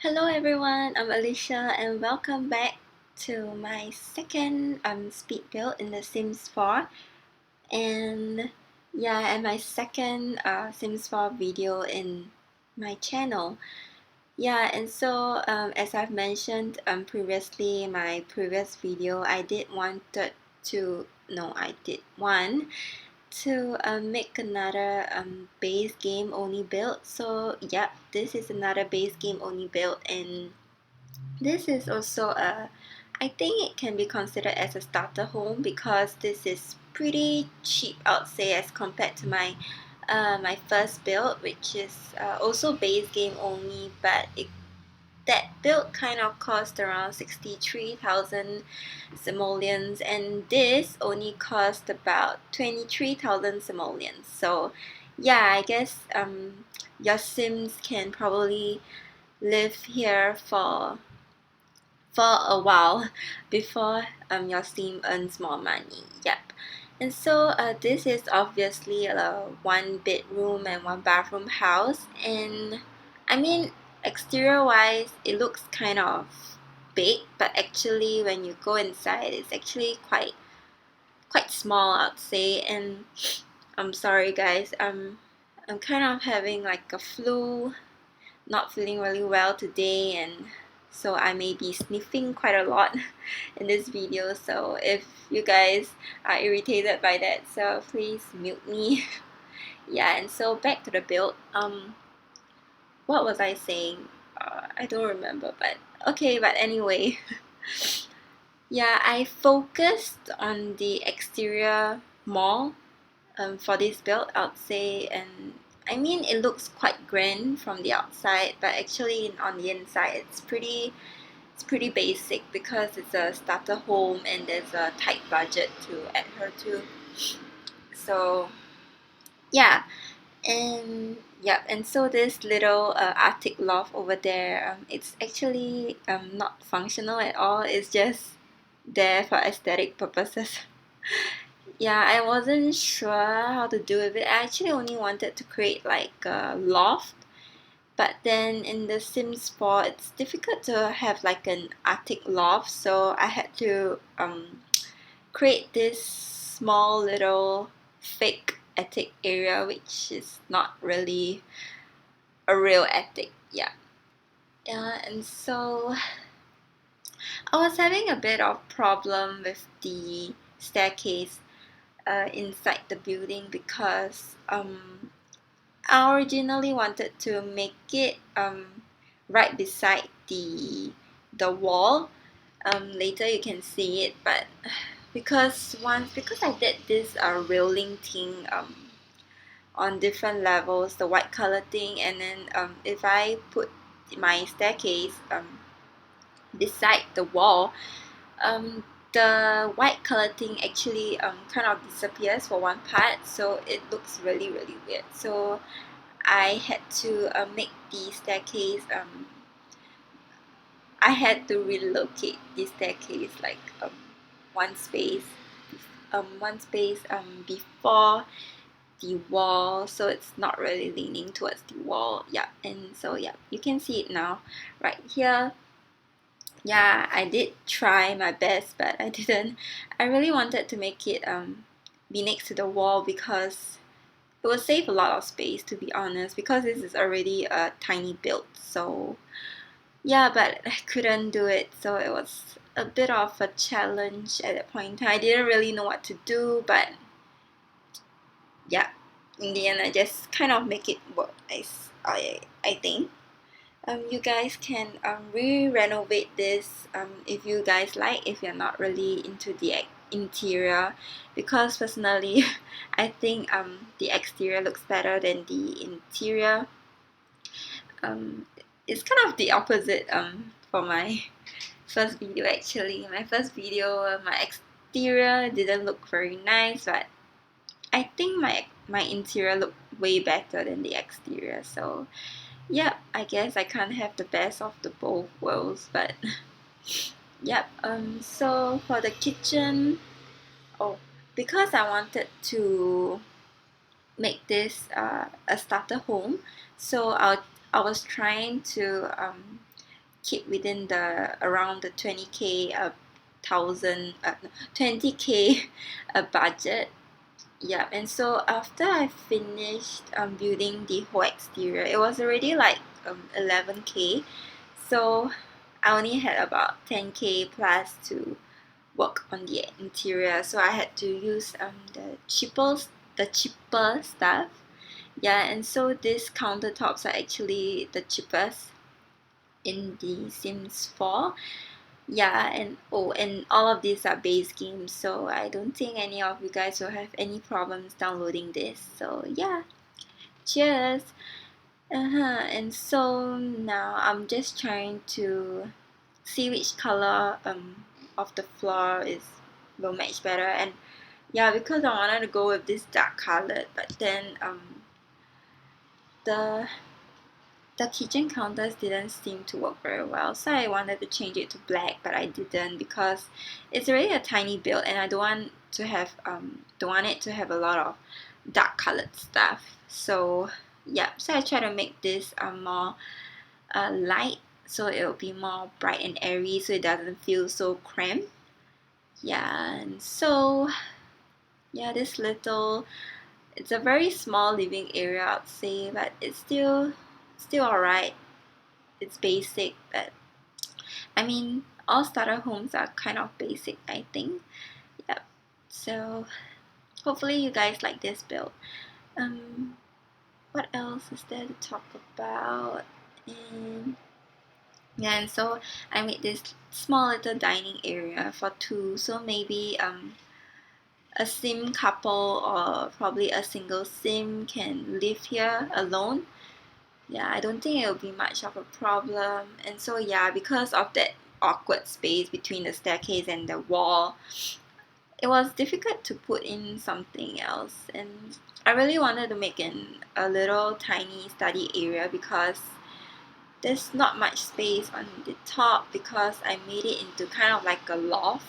Hello everyone, I'm Alicia and welcome back to my second speed build in The Sims 4 and my second Sims 4 video in my channel. As I've mentioned previously in my previous video, I did want to make another base game only build. So yeah, this is another base game only build, and this is also I think it can be considered as a starter home because this is pretty cheap, I would say, as compared to my first build, which is also base game only, but that build kind of cost around 63,000 simoleons, and this only cost about 23,000 simoleons. So yeah, I guess your Sims can probably live here for a while before your Sim earns more money. Yep. And so this is obviously a one bedroom and one bathroom house, and I mean, exterior wise it looks kind of big, but actually when you go inside it's actually quite small, I'd say. And I'm sorry guys, I'm kind of having like a flu, not feeling really well today, and so I may be sniffing quite a lot in this video. So if you guys are irritated by that, so please mute me. Yeah, and so back to the build. What was I saying? I don't remember, but okay, but anyway. Yeah, I focused on the exterior more for this build, I would say. And I mean, it looks quite grand from the outside, but actually on the inside it's pretty basic because it's a starter home and there's a tight budget to adhere to. So yeah, and so this little attic loft over there, it's actually not functional at all. It's just there for aesthetic purposes. Yeah, I wasn't sure how to do it. I actually only wanted to create like a loft, but then in The Sims 4, it's difficult to have like an attic loft, so I had to create this small little fake attic area, which is not really a real attic. Yeah. Yeah, and so I was having a bit of problem with the staircase inside the building because I originally wanted to make it right beside the wall. Later you can see it, but because I did this railing thing on different levels, the white color thing, and then if I put my staircase beside the wall, um, the white color thing actually kind of disappears for one part, so it looks really weird. So I had to make the staircase. I had to relocate the staircase like one space, before the wall, so it's not really leaning towards the wall. Yeah, and so yeah, you can see it now, right here. Yeah, I did try my best, but I didn't. I really wanted to make it be next to the wall because it will save a lot of space, to be honest, because this is already a tiny build. So yeah, but I couldn't do it, so it was a bit of a challenge at that point in time. I didn't really know what to do, but yeah, in the end I just kind of make it work. I think you guys can re-renovate this if you guys like, if you're not really into the interior, because personally I think the exterior looks better than the interior. um, it's kind of the opposite for my first video. Actually, my first video, my exterior didn't look very nice, but I think my interior looked way better than the exterior. So yep, I guess I can't have the best of the both worlds, but yep. So for the kitchen, oh, because I wanted to make this a starter home, so I was trying to keep within the around the 20k thousand 20k budget. Yeah, and so after I finished building the whole exterior, it was already like 11k. So I only had about 10k plus to work on the interior. So I had to use the cheaper stuff. Yeah, and so these countertops are actually the cheapest in the Sims 4. Yeah, and oh, and all of these are base games, so I don't think any of you guys will have any problems downloading this. So yeah, cheers. And so now I'm just trying to see which color of the floor is will match better. And yeah, because I wanted to go with this dark colored, but then the the kitchen counters didn't seem to work very well, so I wanted to change it to black, but I didn't because it's already a tiny build and I don't want it to have a lot of dark colored stuff. So yeah, so I try to make this more light, so it will be more bright and airy, so it doesn't feel so cramped. Yeah, and so yeah, it's a very small living area, I'd say, but it's still alright. It's basic, but I mean, all starter homes are kind of basic, I think. Yep. So hopefully you guys like this build. What else is there to talk about? And yeah, and so I made this small little dining area for two. So maybe a sim couple or probably a single sim can live here alone. Yeah, I don't think it'll be much of a problem. And so yeah, because of that awkward space between the staircase and the wall, it was difficult to put in something else. And I really wanted to make a little tiny study area because there's not much space on the top because I made it into kind of like a loft.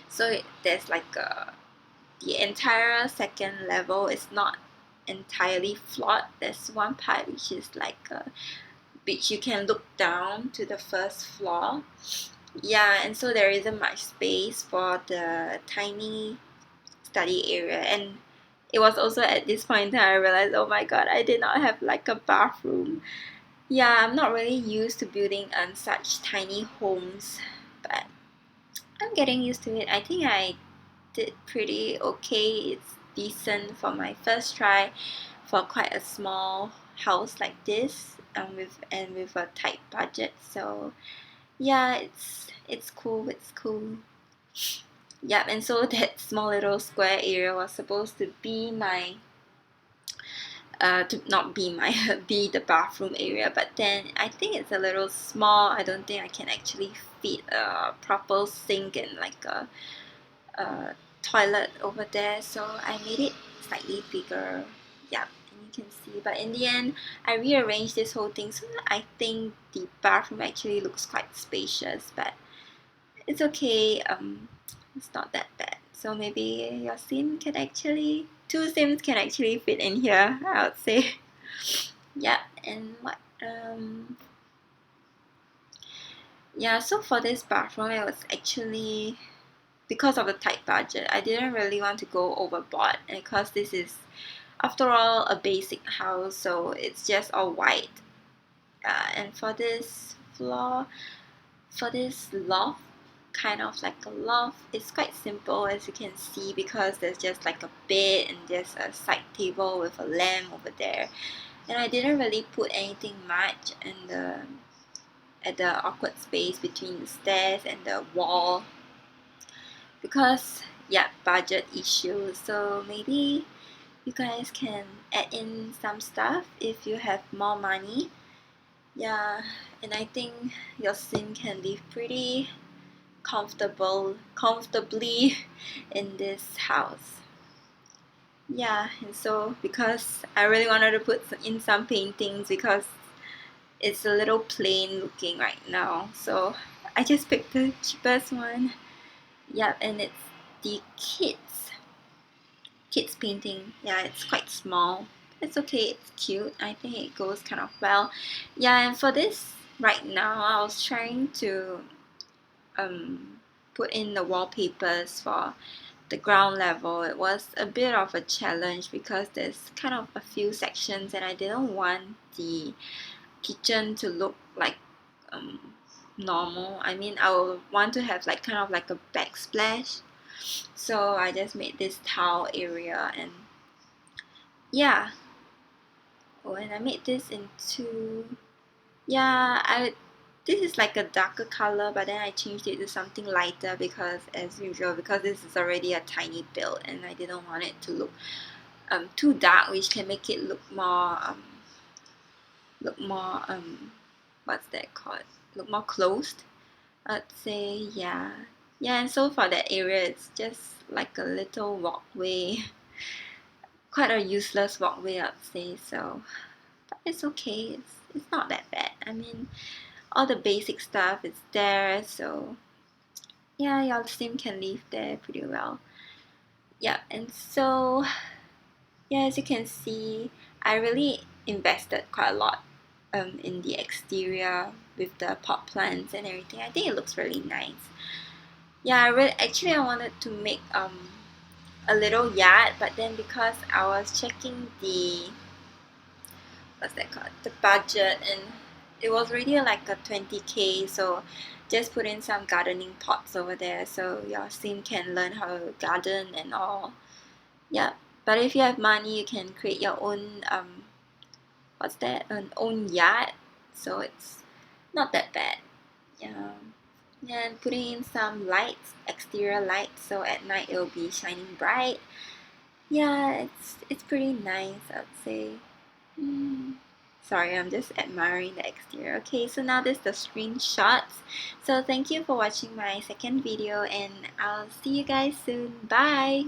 So there's like the entire second level is not entirely floored. There's one part which you can look down to the first floor. Yeah, and so there isn't much space for the tiny study area. And it was also at this point that I realized, oh my god, I did not have like a bathroom. Yeah, I'm not really used to building such tiny homes, but I'm getting used to it. I think I did pretty okay. It's decent for my first try for quite a small house like this, with a tight budget. So yeah, it's cool. It's cool. Yep. And so that small little square area was supposed to be my to not be my be the bathroom area, but then I think it's a little small. I don't think I can actually fit a proper sink and like a toilet over there, so I made it slightly bigger. Yep, and you can see, but in the end I rearranged this whole thing, so I think the bathroom actually looks quite spacious, but it's okay. It's not that bad. So maybe your sim can actually two sims can actually fit in here, I would say. Yeah, and what yeah, so for this bathroom it was actually because of the tight budget, I didn't really want to go overboard, and because this is, after all, a basic house, so it's just all white. And for this floor, for this loft, kind of like a loft, it's quite simple as you can see because there's just like a bed and there's a side table with a lamp over there. And I didn't really put anything much in the at the awkward space between the stairs and the wall because yeah, budget issues. So maybe you guys can add in some stuff if you have more money. Yeah, and I think your sim can live pretty comfortably in this house. Yeah, and so because I really wanted to put in some paintings because it's a little plain looking right now, so I just picked the cheapest one. Yeah, and it's the kids painting. Yeah, it's quite small. It's okay, it's cute. I think it goes kind of well. Yeah, and for this right now I was trying to put in the wallpapers for the ground level. It was a bit of a challenge because there's kind of a few sections and I didn't want the kitchen to look like um, normal. I mean, I would want to have like kind of like a backsplash. So I just made this tile area and yeah. Oh, and I made this into, yeah, this is like a darker color, but then I changed it to something lighter because as usual, because this is already a tiny build and I didn't want it to look too dark, which can make it look more what's that called? Look more closed. I'd say, yeah. Yeah, and so for that area it's just like a little walkway. Quite a useless walkway I'd say, so but it's okay. It's not that bad. I mean, all the basic stuff is there, so yeah, your sim can live there pretty well. Yeah, and so yeah, as you can see, I really invested quite a lot in the exterior with the pot plants and everything. I think it looks really nice. Yeah, I wanted to make a little yard, but then because I was checking the what's that called, the budget, and it was already like a 20K, so just put in some gardening pots over there so your sim can learn how to garden and all. Yeah, but if you have money you can create your own what's that, an own yard, so it's not that bad. Yeah. And putting in some lights, exterior lights, so at night it will be shining bright. Yeah, it's pretty nice, I'd say. Mm. Sorry, I'm just admiring the exterior. Okay, so now this is the screenshots. So thank you for watching my second video and I'll see you guys soon. Bye!